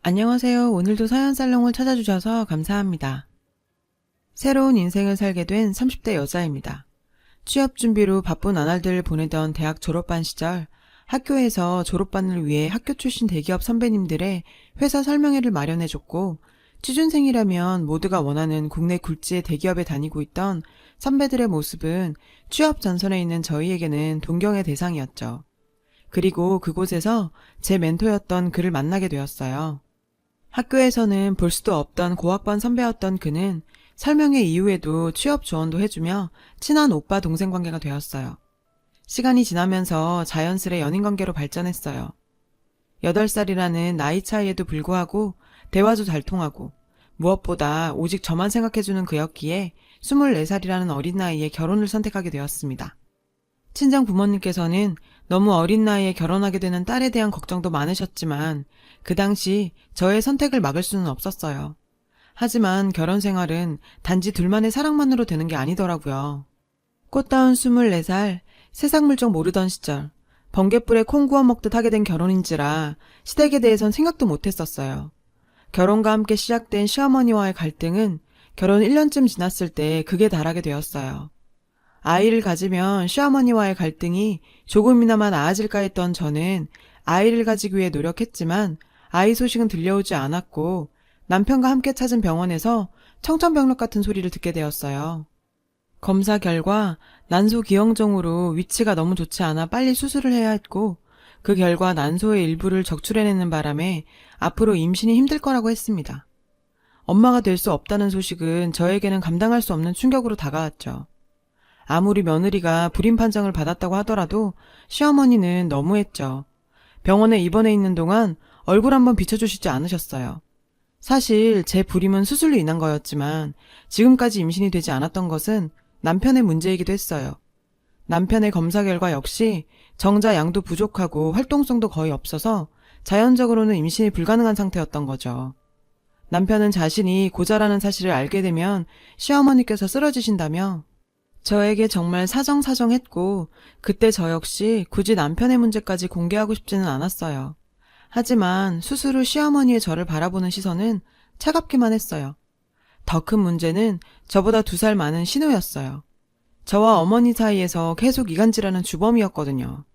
안녕하세요. 오늘도 사연살롱을 찾아주셔서 감사합니다. 새로운 인생을 살게 된 30대 여자입니다. 취업 준비로 바쁜 나날들을 보내던 대학 졸업반 시절 학교에서 졸업반을 위해 학교 출신 대기업 선배님들의 회사 설명회를 마련해줬고, 취준생이라면 모두가 원하는 국내 굴지의 대기업에 다니고 있던 선배들의 모습은 취업 전선에 있는 저희에게는 동경의 대상이었죠. 그리고 그곳에서 제 멘토였던 그를 만나게 되었어요. 학교에서는 볼 수도 없던 고학번 선배였던 그는 설명회 이후에도 취업 조언도 해주며 친한 오빠 동생 관계가 되었어요. 시간이 지나면서 자연스레 연인 관계로 발전했어요. 8살이라는 나이 차이에도 불구하고 대화도 잘 통하고, 무엇보다 오직 저만 생각해주는 그였기에 24살이라는 어린 나이에 결혼을 선택하게 되었습니다. 친정 부모님께서는 너무 어린 나이에 결혼하게 되는 딸에 대한 걱정도 많으셨지만 그 당시 저의 선택을 막을 수는 없었어요. 하지만 결혼 생활은 단지 둘만의 사랑만으로 되는 게 아니더라고요. 꽃다운 24살, 세상 물정 모르던 시절, 번갯불에 콩 구워 먹듯 하게 된 결혼인지라 시댁에 대해선 생각도 못했었어요. 결혼과 함께 시작된 시어머니와의 갈등은 결혼 1년쯤 지났을 때 극에 달하게 되었어요. 아이를 가지면 시어머니와의 갈등이 조금이나마 나아질까 했던 저는 아이를 가지기 위해 노력했지만 아이 소식은 들려오지 않았고, 남편과 함께 찾은 병원에서 청천벽력 같은 소리를 듣게 되었어요. 검사 결과 난소기형종으로 위치가 너무 좋지 않아 빨리 수술을 해야 했고, 그 결과 난소의 일부를 적출해내는 바람에 앞으로 임신이 힘들 거라고 했습니다. 엄마가 될 수 없다는 소식은 저에게는 감당할 수 없는 충격으로 다가왔죠. 아무리 며느리가 불임 판정을 받았다고 하더라도 시어머니는 너무했죠. 병원에 입원해 있는 동안 얼굴 한번 비춰주시지 않으셨어요. 사실 제 불임은 수술로 인한 거였지만 지금까지 임신이 되지 않았던 것은 남편의 문제이기도 했어요. 남편의 검사 결과 역시 정자 양도 부족하고 활동성도 거의 없어서 자연적으로는 임신이 불가능한 상태였던 거죠. 남편은 자신이 고자라는 사실을 알게 되면 시어머니께서 쓰러지신다며 저에게 정말 사정사정했고, 그때 저 역시 굳이 남편의 문제까지 공개하고 싶지는 않았어요. 하지만 수술 후 시어머니의 저를 바라보는 시선은 차갑기만 했어요. 더 큰 문제는 저보다 2살 많은 신우였어요. 저와 어머니 사이에서 계속 이간질하는 주범이었거든요.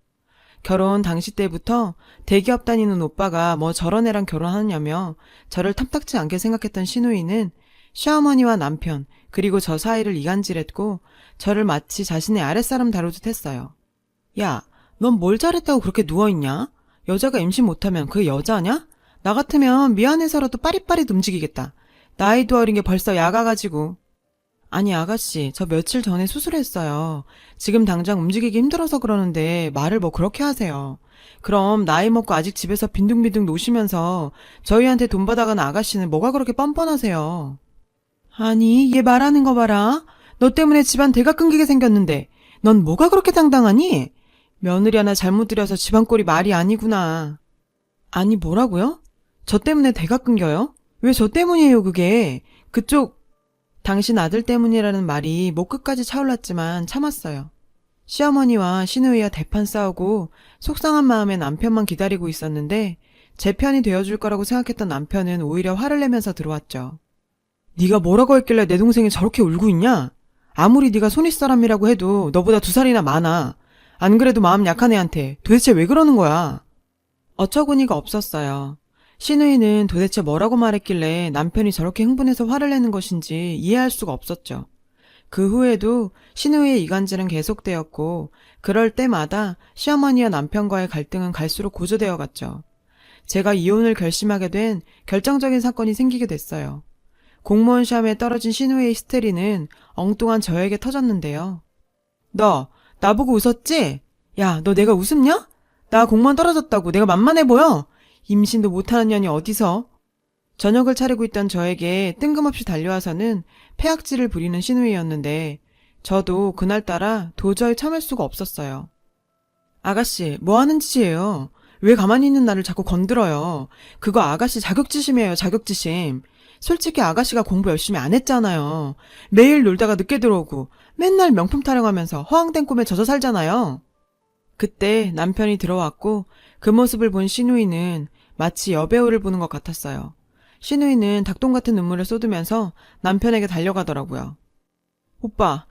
결혼 당시 때부터 대기업 다니는 오빠가 뭐 저런 애랑 결혼하느냐며 저를 탐탁지 않게 생각했던 시누이는 시어머니와 남편 그리고 저 사이를 이간질했고, 저를 마치 자신의 아랫사람 다루듯 했어요. 야, 넌 뭘 잘했다고 그렇게 누워있냐? 여자가 임신 못하면 그게 여자냐? 나 같으면 미안해서라도 빠릿빠릿 움직이겠다. 나이도 어린 게 벌써 야가가지고. 아니 아가씨, 저 며칠 전에 수술했어요. 지금 당장 움직이기 힘들어서 그러는데 말을 뭐 그렇게 하세요. 그럼 나이 먹고 아직 집에서 빈둥빈둥 노시면서 저희한테 돈 받아가는 아가씨는 뭐가 그렇게 뻔뻔하세요. 아니, 얘 말하는 거 봐라. 너 때문에 집안 대가 끊기게 생겼는데 넌 뭐가 그렇게 당당하니? 며느리 하나 잘못 들여서 집안 꼴이 말이 아니구나. 아니 뭐라고요? 저 때문에 대가 끊겨요? 왜 저 때문이에요 그게? 그쪽 당신 아들 때문이라는 말이 목 끝까지 차올랐지만 참았어요. 시어머니와 시누이와 대판 싸우고 속상한 마음에 남편만 기다리고 있었는데 제 편이 되어줄 거라고 생각했던 남편은 오히려 화를 내면서 들어왔죠. 네가 뭐라고 했길래 내 동생이 저렇게 울고 있냐? 아무리 네가 손윗사람이라고 해도 너보다 2살이나 많아. 안 그래도 마음 약한 애한테 도대체 왜 그러는 거야? 어처구니가 없었어요. 시누이는 도대체 뭐라고 말했길래 남편이 저렇게 흥분해서 화를 내는 것인지 이해할 수가 없었죠. 그 후에도 시누이의 이간질은 계속되었고, 그럴 때마다 시어머니와 남편과의 갈등은 갈수록 고조되어 갔죠. 제가 이혼을 결심하게 된 결정적인 사건이 생기게 됐어요. 공무원 시험에 떨어진 시누이의 히스테리는 엉뚱한 저에게 터졌는데요. 너 나보고 웃었지? 야, 너 내가 웃음냐? 나 공무원 떨어졌다고 내가 만만해 보여? 임신도 못하는 년이 어디서? 저녁을 차리고 있던 저에게 뜬금없이 달려와서는 패악질을 부리는 시누이였는데 저도 그날따라 도저히 참을 수가 없었어요. 아가씨, 뭐 하는 짓이에요? 왜 가만히 있는 나를 자꾸 건드려요? 그거 아가씨 자격지심이에요, 자격지심. 솔직히 아가씨가 공부 열심히 안 했잖아요. 매일 놀다가 늦게 들어오고 맨날 명품 타령하면서 허황된 꿈에 젖어 살잖아요. 그때 남편이 들어왔고 그 모습을 본 시누이는 마치 여배우를 보는 것 같았어요. 신우이는 닭똥 같은 눈물을 쏟으면서 남편에게 달려가더라고요. 오빠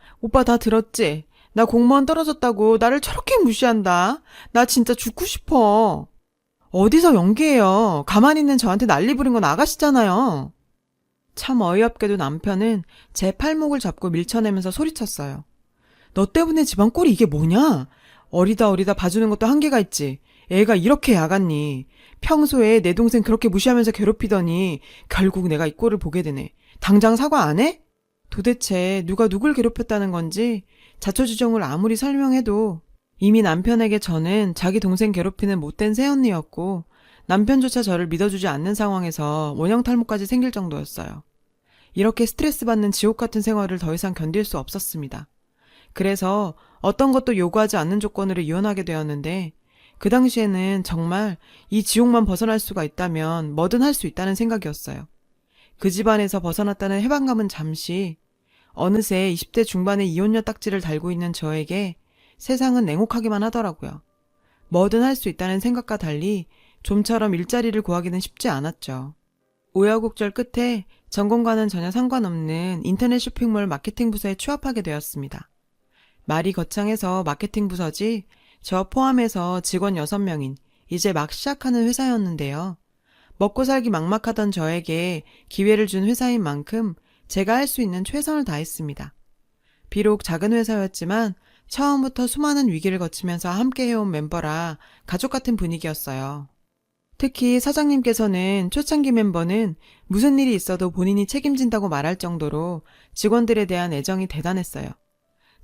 다 들었지? 나 공무원 떨어졌다고 나를 저렇게 무시한다. 나 진짜 죽고 싶어. 어디서 연기해요. 가만히 있는 저한테 난리 부린 건 아가씨잖아요. 참 어이없게도 남편은 제 팔목을 잡고 밀쳐내면서 소리쳤어요. 너 때문에 집안 꼴이 이게 뭐냐? 어리다 봐주는 것도 한계가 있지. 애가 이렇게 야갔니? 평소에 내 동생 그렇게 무시하면서 괴롭히더니 결국 내가 이 꼴을 보게 되네. 당장 사과 안 해? 도대체 누가 누굴 괴롭혔다는 건지 자초지종을 아무리 설명해도 이미 남편에게 저는 자기 동생 괴롭히는 못된 새언니였고 남편조차 저를 믿어주지 않는 상황에서 원형탈모까지 생길 정도였어요. 이렇게 스트레스 받는 지옥 같은 생활을 더 이상 견딜 수 없었습니다. 그래서 어떤 것도 요구하지 않는 조건으로 이혼하게 되었는데 그 당시에는 정말 이 지옥만 벗어날 수가 있다면 뭐든 할 수 있다는 생각이었어요. 그 집안에서 벗어났다는 해방감은 잠시, 어느새 20대 중반의 이혼녀 딱지를 달고 있는 저에게 세상은 냉혹하기만 하더라고요. 뭐든 할 수 있다는 생각과 달리 좀처럼 일자리를 구하기는 쉽지 않았죠. 우여곡절 끝에 전공과는 전혀 상관없는 인터넷 쇼핑몰 마케팅 부서에 취업하게 되었습니다. 말이 거창해서 마케팅 부서지 저 포함해서 직원 6명인 이제 막 시작하는 회사였는데요. 먹고 살기 막막하던 저에게 기회를 준 회사인 만큼 제가 할 수 있는 최선을 다했습니다. 비록 작은 회사였지만 처음부터 수많은 위기를 거치면서 함께 해온 멤버라 가족 같은 분위기였어요. 특히 사장님께서는 초창기 멤버는 무슨 일이 있어도 본인이 책임진다고 말할 정도로 직원들에 대한 애정이 대단했어요.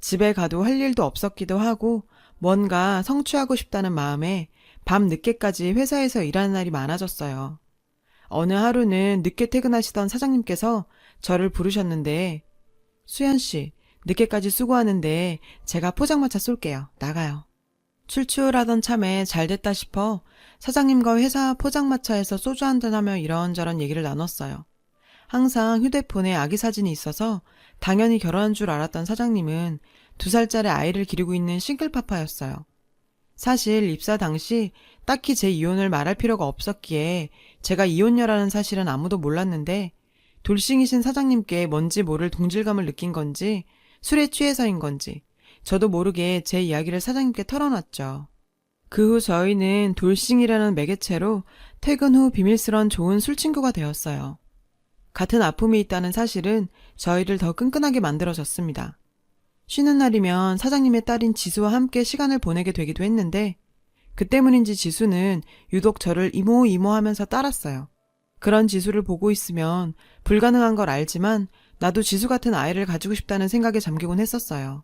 집에 가도 할 일도 없었기도 하고 뭔가 성취하고 싶다는 마음에 밤 늦게까지 회사에서 일하는 날이 많아졌어요. 어느 하루는 늦게 퇴근하시던 사장님께서 저를 부르셨는데 수연씨, 늦게까지 수고하는데 제가 포장마차 쏠게요. 나가요. 출출하던 참에 잘됐다 싶어 사장님과 회사 포장마차에서 소주 한잔하며 이런저런 얘기를 나눴어요. 항상 휴대폰에 아기 사진이 있어서 당연히 결혼한 줄 알았던 사장님은 2살짜리 아이를 기르고 있는 싱글파파였어요. 사실 입사 당시 딱히 제 이혼을 말할 필요가 없었기에 제가 이혼녀라는 사실은 아무도 몰랐는데 돌싱이신 사장님께 뭔지 모를 동질감을 느낀 건지 술에 취해서인 건지 저도 모르게 제 이야기를 사장님께 털어놨죠. 그 후 저희는 돌싱이라는 매개체로 퇴근 후 비밀스런 좋은 술친구가 되었어요. 같은 아픔이 있다는 사실은 저희를 더 끈끈하게 만들어줬습니다. 쉬는 날이면 사장님의 딸인 지수와 함께 시간을 보내게 되기도 했는데 그 때문인지 지수는 유독 저를 이모 하면서 따랐어요. 그런 지수를 보고 있으면 불가능한 걸 알지만 나도 지수 같은 아이를 가지고 싶다는 생각에 잠기곤 했었어요.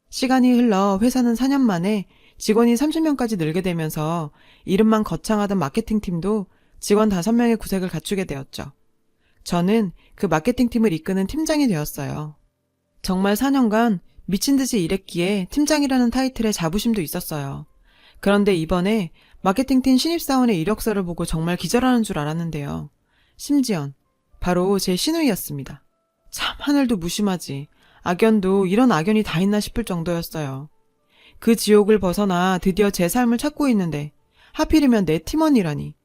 시간이 흘러 회사는 4년 만에 직원이 30명까지 늘게 되면서 이름만 거창하던 마케팅팀도 직원 5명의 구색을 갖추게 되었죠. 저는 그 마케팅팀을 이끄는 팀장이 되었어요. 정말 4년간 미친 듯이 일했기에 팀장이라는 타이틀에 자부심도 있었어요. 그런데 이번에 마케팅팀 신입사원의 이력서를 보고 정말 기절하는 줄 알았는데요. 심지언 바로 제 시누이였습니다. 참 하늘도 무심하지. 악연도 이런 악연이 다 있나 싶을 정도였어요. 그 지옥을 벗어나 드디어 제 삶을 찾고 있는데 하필이면 내 팀원이라니.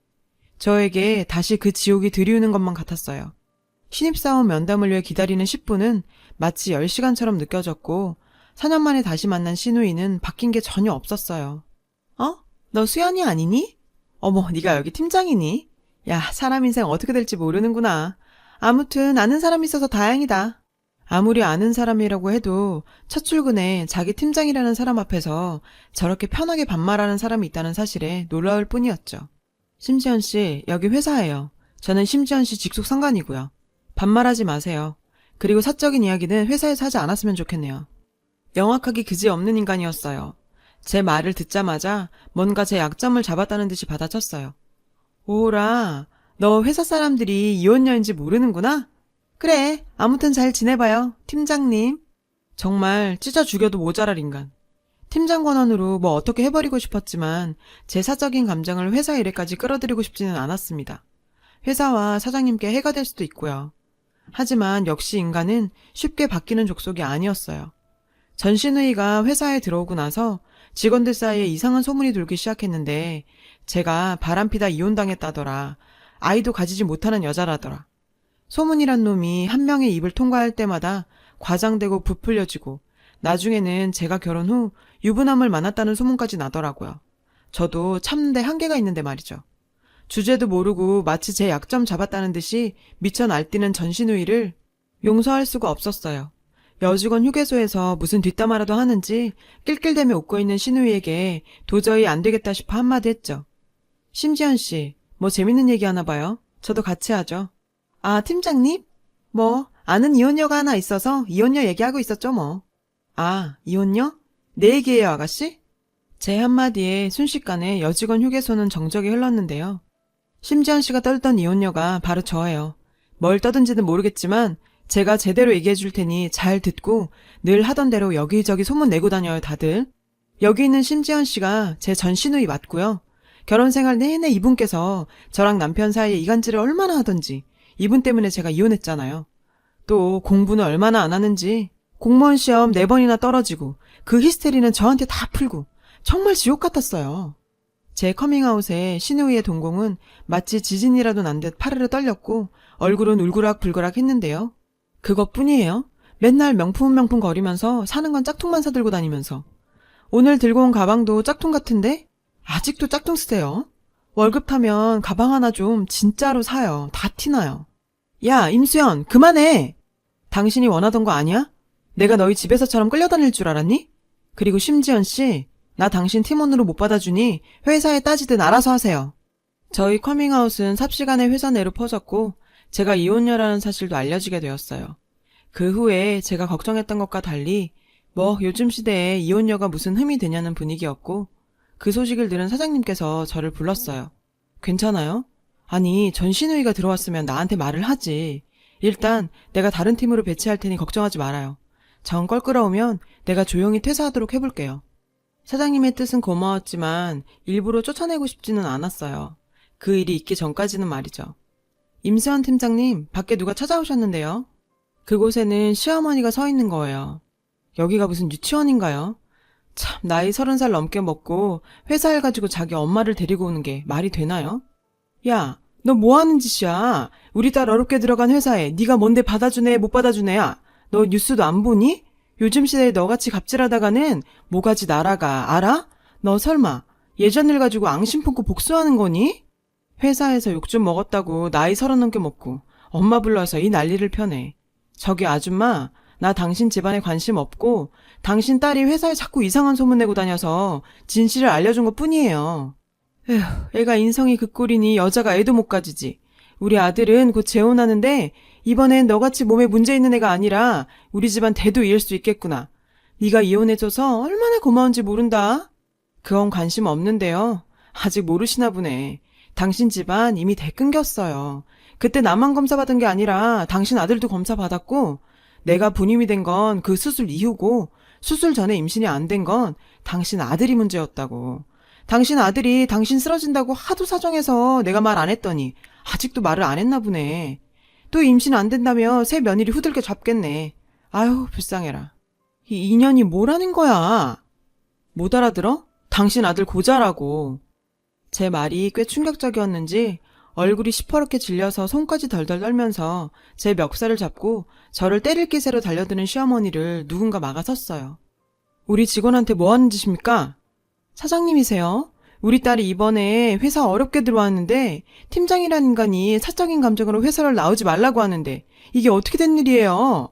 저에게 다시 그 지옥이 들이우는 것만 같았어요. 신입사원 면담을 위해 기다리는 10분은 마치 10시간처럼 느껴졌고 4년 만에 다시 만난 시누이는 바뀐 게 전혀 없었어요. 너 수연이 아니니? 어머, 네가 여기 팀장이니? 야, 사람 인생 어떻게 될지 모르는구나. 아무튼 아는 사람이 있어서 다행이다. 아무리 아는 사람이라고 해도 첫 출근에 자기 팀장이라는 사람 앞에서 저렇게 편하게 반말하는 사람이 있다는 사실에 놀라울 뿐이었죠. 심지연 씨, 여기 회사예요. 저는 심지연 씨 직속 상관이고요. 반말하지 마세요. 그리고 사적인 이야기는 회사에서 하지 않았으면 좋겠네요. 영악하기 그지없는 인간이었어요. 제 말을 듣자마자 뭔가 제 약점을 잡았다는 듯이 받아쳤어요. 오라, 너 회사 사람들이 이혼녀인지 모르는구나? 그래, 아무튼 잘 지내봐요, 팀장님. 정말 찢어 죽여도 모자랄 인간. 팀장 권한으로 뭐 어떻게 해버리고 싶었지만 제 사적인 감정을 회사 일에까지 끌어들이고 싶지는 않았습니다. 회사와 사장님께 해가 될 수도 있고요. 하지만 역시 인간은 쉽게 바뀌는 족속이 아니었어요. 전 시누이가 회사에 들어오고 나서 직원들 사이에 이상한 소문이 돌기 시작했는데 제가 바람피다 이혼당했다더라. 아이도 가지지 못하는 여자라더라. 소문이란 놈이 한 명의 입을 통과할 때마다 과장되고 부풀려지고 나중에는 제가 결혼 후 유부남을 만났다는 소문까지 나더라고요. 저도 참는데 한계가 있는데 말이죠. 주제도 모르고 마치 제 약점 잡았다는 듯이 미쳐 날뛰는 전신우이를 용서할 수가 없었어요. 여직원 휴게소에서 무슨 뒷담화라도 하는지 낄낄대며 웃고 있는 신우이에게 도저히 안 되겠다 싶어 한마디 했죠. 심지연 씨, 뭐 재밌는 얘기 하나 봐요. 저도 같이 하죠. 아, 팀장님? 뭐 아는 이혼녀가 하나 있어서 이혼녀 얘기하고 있었죠 뭐. 아, 이혼녀? 내 얘기예요, 아가씨? 제 한마디에 순식간에 여직원 휴게소는 정적이 흘렀는데요. 심지연 씨가 떨던 이혼녀가 바로 저예요. 뭘 떠든지는 모르겠지만 제가 제대로 얘기해 줄 테니 잘 듣고 늘 하던 대로 여기저기 소문 내고 다녀요, 다들. 여기 있는 심지연 씨가 제 전 시누이 맞고요. 결혼 생활 내내 이분께서 저랑 남편 사이에 이간질을 얼마나 하던지 이분 때문에 제가 이혼했잖아요. 또 공부는 얼마나 안 하는지 공무원 시험 4번이나 떨어지고 그 히스테리는 저한테 다 풀고 정말 지옥 같았어요. 제 커밍아웃에 시누이의 동공은 마치 지진이라도 난 듯 파르르 떨렸고 얼굴은 울그락불그락 했는데요. 그것뿐이에요. 맨날 명품 거리면서 사는 건 짝퉁만 사들고 다니면서. 오늘 들고 온 가방도 짝퉁 같은데 아직도 짝퉁 쓰세요. 월급 타면 가방 하나 좀 진짜로 사요. 다 티나요. 야, 임수연, 그만해. 당신이 원하던 거 아니야? 내가 너희 집에서처럼 끌려다닐 줄 알았니? 그리고 심지연 씨, 나 당신 팀원으로 못 받아주니 회사에 따지든 알아서 하세요. 저희 커밍아웃은 삽시간에 회사 내로 퍼졌고 제가 이혼녀라는 사실도 알려지게 되었어요. 그 후에 제가 걱정했던 것과 달리 뭐 요즘 시대에 이혼녀가 무슨 흠이 되냐는 분위기였고 그 소식을 들은 사장님께서 저를 불렀어요. 괜찮아요? 아니, 전 시누이가 들어왔으면 나한테 말을 하지. 일단 내가 다른 팀으로 배치할 테니 걱정하지 말아요. 정 껄끄러우면 내가 조용히 퇴사하도록 해볼게요. 사장님의 뜻은 고마웠지만 일부러 쫓아내고 싶지는 않았어요. 그 일이 있기 전까지는 말이죠. 임수환 팀장님, 밖에 누가 찾아오셨는데요. 그곳에는 시어머니가 서 있는 거예요. 여기가 무슨 유치원인가요? 참, 나이 30살 넘게 먹고 회사 일 가지고 자기 엄마를 데리고 오는 게 말이 되나요? 야, 너 뭐 하는 짓이야? 우리 딸 어렵게 들어간 회사에 네가 뭔데 받아주네 못 받아주네야. 너 뉴스도 안 보니? 요즘 시대에 너같이 갑질하다가는 뭐가지 날아가, 알아? 너 설마 예전 일 가지고 앙심 품고 복수하는 거니? 회사에서 욕 좀 먹었다고 나이 30 넘게 먹고 엄마 불러서 이 난리를 펴네. 저기 아줌마, 나 당신 집안에 관심 없고 당신 딸이 회사에 자꾸 이상한 소문 내고 다녀서 진실을 알려준 것 뿐이에요. 에휴, 애가 인성이 그 꼴이니 여자가 애도 못 가지지. 우리 아들은 곧 재혼하는데 이번엔 너같이 몸에 문제 있는 애가 아니라 우리 집안 대도 이을 수 있겠구나. 네가 이혼해줘서 얼마나 고마운지 모른다. 그건 관심 없는데요. 아직 모르시나 보네. 당신 집안 이미 대 끊겼어요. 그때 나만 검사받은 게 아니라 당신 아들도 검사받았고 내가 분임이 된 건 그 수술 이후고 수술 전에 임신이 안 된 건 당신 아들이 문제였다고. 당신 아들이 당신 쓰러진다고 하도 사정해서 내가 말 안 했더니 아직도 말을 안 했나 보네. 또 임신 안 된다며 새 며느리 후들겨 잡겠네. 아유, 불쌍해라. 이 인연이 뭐라는 거야? 못 알아들어? 당신 아들 고자라고. 제 말이 꽤 충격적이었는지 얼굴이 시퍼렇게 질려서 손까지 덜덜 떨면서 제 멱살을 잡고 저를 때릴 기세로 달려드는 시어머니를 누군가 막아섰어요. 우리 직원한테 뭐 하는 짓입니까? 사장님이세요? 우리 딸이 이번에 회사 어렵게 들어왔는데 팀장이란 인간이 사적인 감정으로 회사를 나오지 말라고 하는데 이게 어떻게 된 일이에요?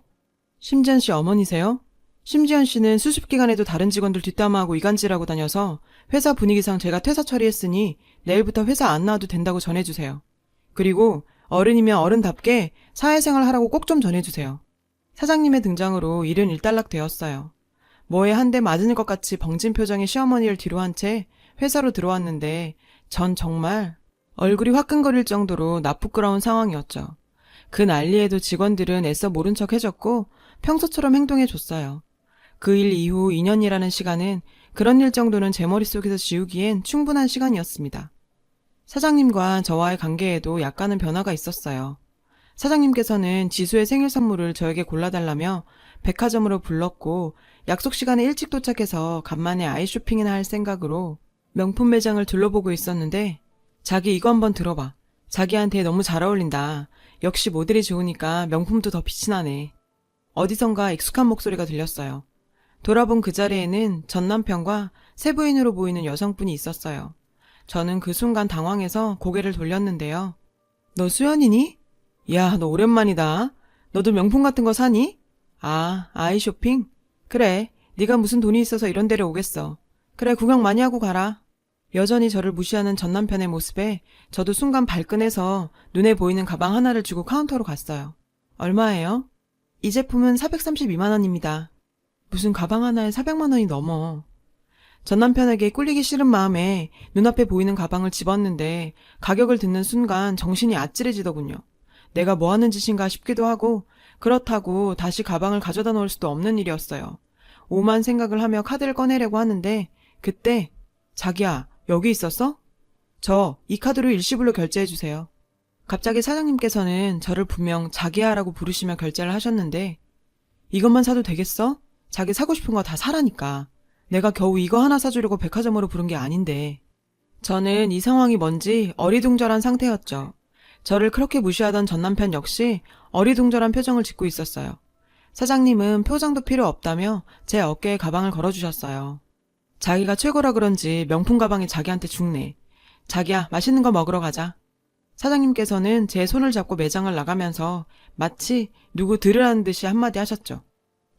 심지연 씨 어머니세요? 심지연 씨는 수습 기간에도 다른 직원들 뒷담화하고 이간질하고 다녀서 회사 분위기상 제가 퇴사 처리했으니 내일부터 회사 안 나와도 된다고 전해주세요. 그리고 어른이면 어른답게 사회생활 하라고 꼭 좀 전해주세요. 사장님의 등장으로 일은 일단락되었어요. 뭐에 한 대 맞은 것 같이 벙진 표정의 시어머니를 뒤로 한 채 회사로 들어왔는데 전 정말 얼굴이 화끈거릴 정도로 나쁘끄러운 상황이었죠. 그 난리에도 직원들은 애써 모른 척 해줬고 평소처럼 행동해줬어요. 그 일 이후 2년이라는 시간은 그런 일 정도는 제 머릿속에서 지우기엔 충분한 시간이었습니다. 사장님과 저와의 관계에도 약간은 변화가 있었어요. 사장님께서는 지수의 생일 선물을 저에게 골라달라며 백화점으로 불렀고 약속 시간에 일찍 도착해서 간만에 아이 쇼핑이나 할 생각으로 명품 매장을 둘러보고 있었는데 자기 이거 한번 들어봐. 자기한테 너무 잘 어울린다. 역시 모델이 좋으니까 명품도 더 빛이 나네. 어디선가 익숙한 목소리가 들렸어요. 돌아본 그 자리에는 전 남편과 세부인으로 보이는 여성분이 있었어요. 저는 그 순간 당황해서 고개를 돌렸는데요. 너 수연이니? 야, 너 오랜만이다. 너도 명품 같은 거 사니? 아, 아이 쇼핑? 그래, 네가 무슨 돈이 있어서 이런 데를 오겠어. 그래, 구경 많이 하고 가라. 여전히 저를 무시하는 전 남편의 모습에 저도 순간 발끈해서 눈에 보이는 가방 하나를 주고 카운터로 갔어요. 얼마예요? 이 제품은 432만 원입니다. 무슨 가방 하나에 400만 원이 넘어. 전 남편에게 꿀리기 싫은 마음에 눈앞에 보이는 가방을 집었는데 가격을 듣는 순간 정신이 아찔해지더군요. 내가 뭐 하는 짓인가 싶기도 하고 그렇다고 다시 가방을 가져다 놓을 수도 없는 일이었어요. 오만 생각을 하며 카드를 꺼내려고 하는데 그때 자기야 여기 있었어? 이 카드로 일시불로 결제해주세요. 갑자기 사장님께서는 저를 분명 자기야라고 부르시며 결제를 하셨는데 이것만 사도 되겠어? 자기 사고 싶은 거 다 사라니까. 내가 겨우 이거 하나 사주려고 백화점으로 부른 게 아닌데. 저는 이 상황이 뭔지 어리둥절한 상태였죠. 저를 그렇게 무시하던 전 남편 역시 어리둥절한 표정을 짓고 있었어요. 사장님은 표정도 필요 없다며 제 어깨에 가방을 걸어주셨어요. 자기가 최고라 그런지 명품 가방이 자기한테 죽네. 자기야, 맛있는 거 먹으러 가자. 사장님께서는 제 손을 잡고 매장을 나가면서 마치 누구 들으라는 듯이 한마디 하셨죠.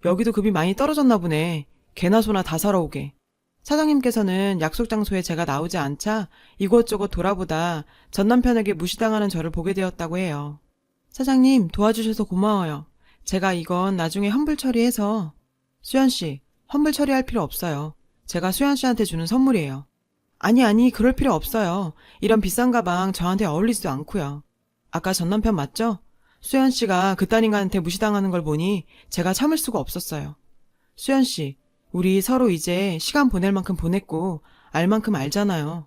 여기도 급이 많이 떨어졌나 보네. 개나 소나 다 사러 오게. 사장님께서는 약속 장소에 제가 나오지 않자 이곳저곳 돌아보다 전 남편에게 무시당하는 저를 보게 되었다고 해요. 사장님, 도와주셔서 고마워요. 제가 이건 나중에 환불 처리해서. 수연씨, 환불 처리할 필요 없어요. 제가 수연씨한테 주는 선물이에요. 아니, 그럴 필요 없어요. 이런 비싼 가방 저한테 어울리지도 않고요. 아까 전 남편 맞죠? 수연씨가 그딴 인간한테 무시당하는 걸 보니 제가 참을 수가 없었어요. 수연씨, 우리 서로 이제 시간 보낼 만큼 보냈고 알 만큼 알잖아요.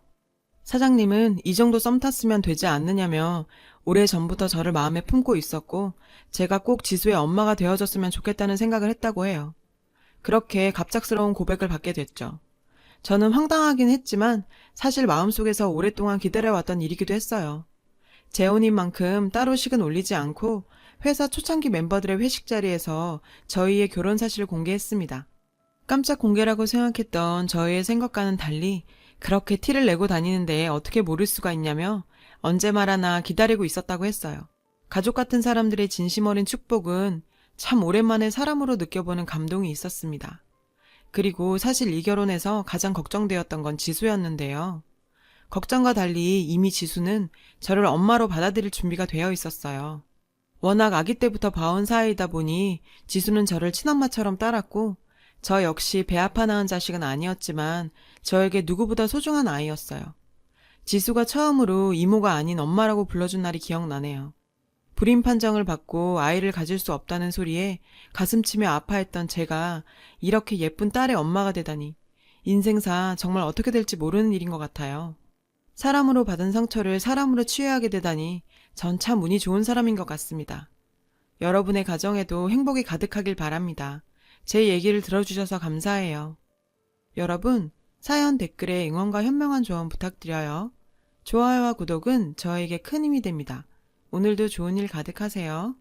사장님은 이 정도 썸 탔으면 되지 않느냐며 오래전부터 저를 마음에 품고 있었고 제가 꼭 지수의 엄마가 되어줬으면 좋겠다는 생각을 했다고 해요. 그렇게 갑작스러운 고백을 받게 됐죠. 저는 황당하긴 했지만 사실 마음속에서 오랫동안 기다려왔던 일이기도 했어요. 재혼인 만큼 따로 식은 올리지 않고 회사 초창기 멤버들의 회식 자리에서 저희의 결혼 사실을 공개했습니다. 깜짝 공개라고 생각했던 저희의 생각과는 달리 그렇게 티를 내고 다니는데 어떻게 모를 수가 있냐며 언제 말하나 기다리고 있었다고 했어요. 가족 같은 사람들의 진심 어린 축복은 참 오랜만에 사람으로 느껴보는 감동이 있었습니다. 그리고 사실 이 결혼에서 가장 걱정되었던 건 지수였는데요. 걱정과 달리 이미 지수는 저를 엄마로 받아들일 준비가 되어 있었어요. 워낙 아기 때부터 봐온 사이이다 보니 지수는 저를 친엄마처럼 따랐고 저 역시 배 아파 낳은 자식은 아니었지만 저에게 누구보다 소중한 아이였어요. 지수가 처음으로 이모가 아닌 엄마라고 불러준 날이 기억나네요. 불임 판정을 받고 아이를 가질 수 없다는 소리에 가슴치며 아파했던 제가 이렇게 예쁜 딸의 엄마가 되다니 인생사 정말 어떻게 될지 모르는 일인 것 같아요. 사람으로 받은 상처를 사람으로 치유하게 되다니 전 참 운이 좋은 사람인 것 같습니다. 여러분의 가정에도 행복이 가득하길 바랍니다. 제 얘기를 들어주셔서 감사해요. 여러분, 사연 댓글에 응원과 현명한 조언 부탁드려요. 좋아요와 구독은 저에게 큰 힘이 됩니다. 오늘도 좋은 일 가득하세요.